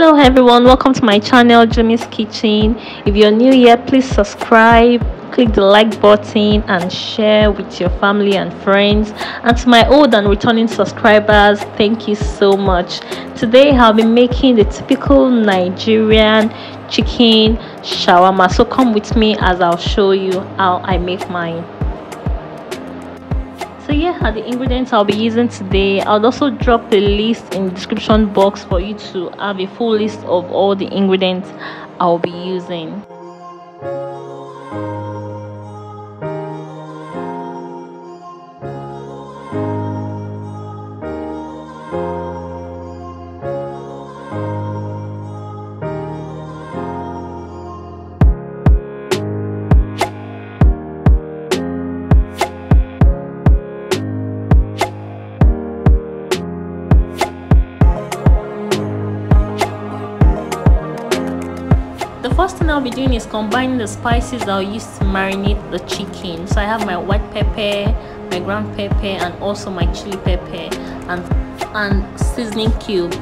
Hello everyone, welcome to my channel Jimmy's Kitchen. If you're new here, please subscribe, click the like button and share with your family and friends. And to my old and returning subscribers, thank you so much. Today I'll be making the typical Nigerian chicken shawarma, so come with me as I'll show you how I make mine. So here are the ingredients I'll be using today. I'll also drop the list in the description box for you to have a full list of all the ingredients I'll be using. The first thing I'll be doing is combining the spices I'll use to marinate the chicken. So I have my white pepper, my ground pepper, and also my chili pepper and seasoning cube.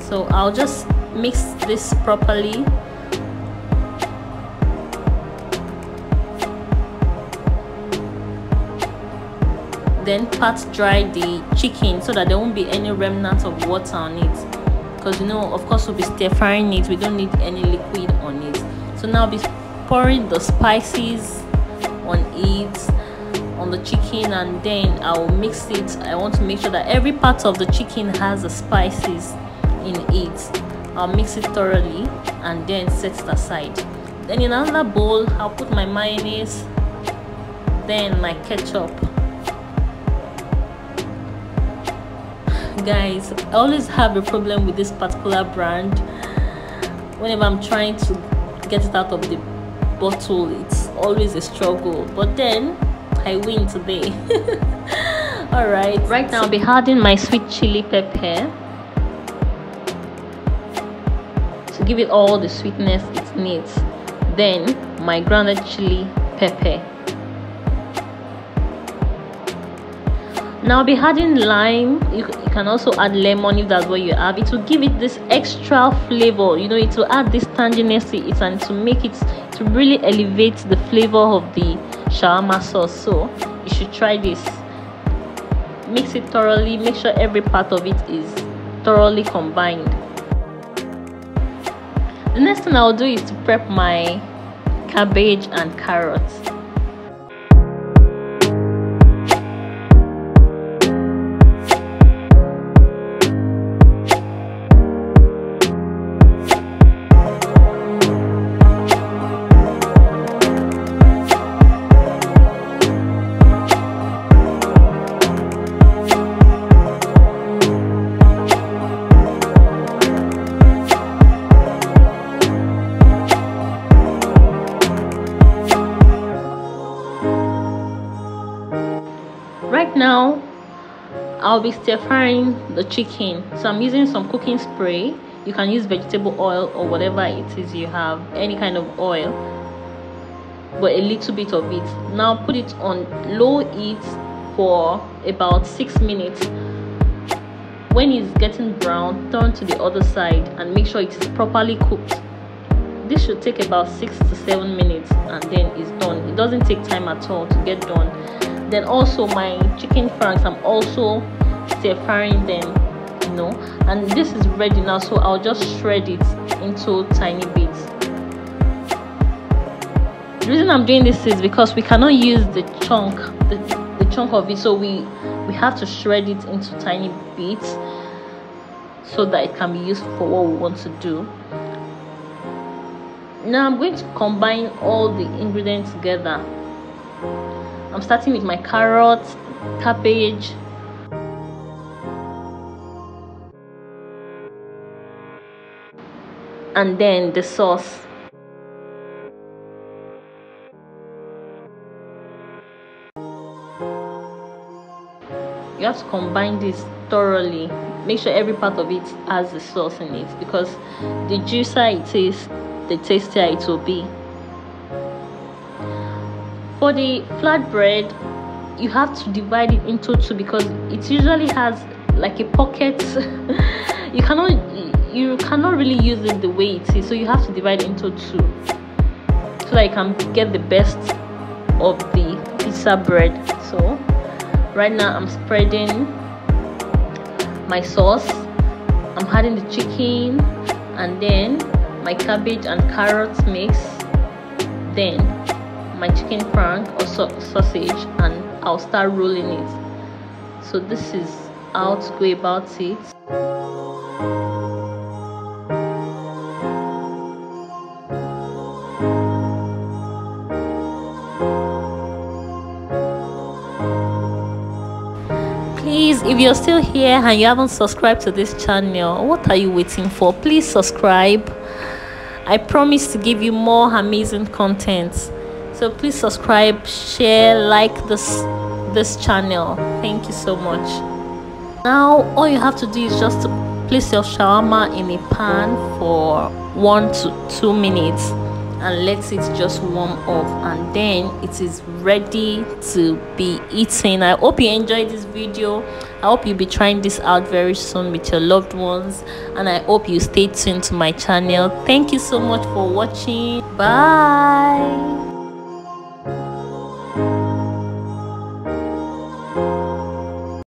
So I'll just mix this properly. Then pat dry the chicken so that there won't be any remnants of water on it. Because of course we'll be stir frying it, we don't need any liquid on it. So now I'll be pouring the spices on it, on the chicken, and then I'll mix it. I want to make sure that every part of the chicken has the spices in it. I'll mix it thoroughly and then set it aside. Then in another bowl I'll put my mayonnaise, then my ketchup. Guys, I always have a problem with this particular brand. Whenever I'm trying to get it out of the bottle, it's always a struggle, but then I win today. Alright, right now I'll be adding my sweet chili pepper to give it all the sweetness it needs, then my grounded chili pepper. Now I'll be adding lime. You can also add lemon if that's what you have. It will give it this extra flavor. It will add this tanginess to it and to make it to really elevate the flavor of the shawarma sauce. So you should try this. Mix it thoroughly. Make sure every part of it is thoroughly combined. The next thing I'll do is to prep my cabbage and carrots. Right now I'll be stir frying the chicken, so I'm using some cooking spray. You can use vegetable oil or whatever it is you have, any kind of oil, but a little bit of it. Now put it on low heat for about 6 minutes. When it's getting brown, turn to the other side and make sure it is properly cooked. This should take about 6 to 7 minutes and then it's done. It doesn't take time at all to get done. Then also my chicken franks, I'm also stir frying them, and this is ready now, so I'll just shred it into tiny bits. The reason I'm doing this is because we cannot use the chunk of it, so we have to shred it into tiny bits so that it can be used for what we want to do. Now I'm going to combine all the ingredients together. I'm starting with my carrots, cabbage, and then the sauce. You have to combine this thoroughly. Make sure every part of it has the sauce in it, because the juicier it is, the tastier it will be. For the flatbread, you have to divide it into two because it usually has like a pocket you cannot really use it the way it is, so you have to divide it into two so that you can get the best of the pizza bread. So right now I'm spreading my sauce, I'm adding the chicken and then my cabbage and carrots mix, then my chicken frank or sausage, and I'll start rolling it. So this is how to go about it. Please, if you're still here and you haven't subscribed to this channel, what are you waiting for? Please subscribe. I promise to give you more amazing content. So please subscribe, share, like this channel. Thank you so much. Now all you have to do is just to place your shawarma in a pan for 1 to 2 minutes and let it just warm up, and then it is ready to be eaten. I hope you enjoyed this video. I hope you'll be trying this out very soon with your loved ones, and I hope you stay tuned to my channel. Thank you so much for watching. Bye.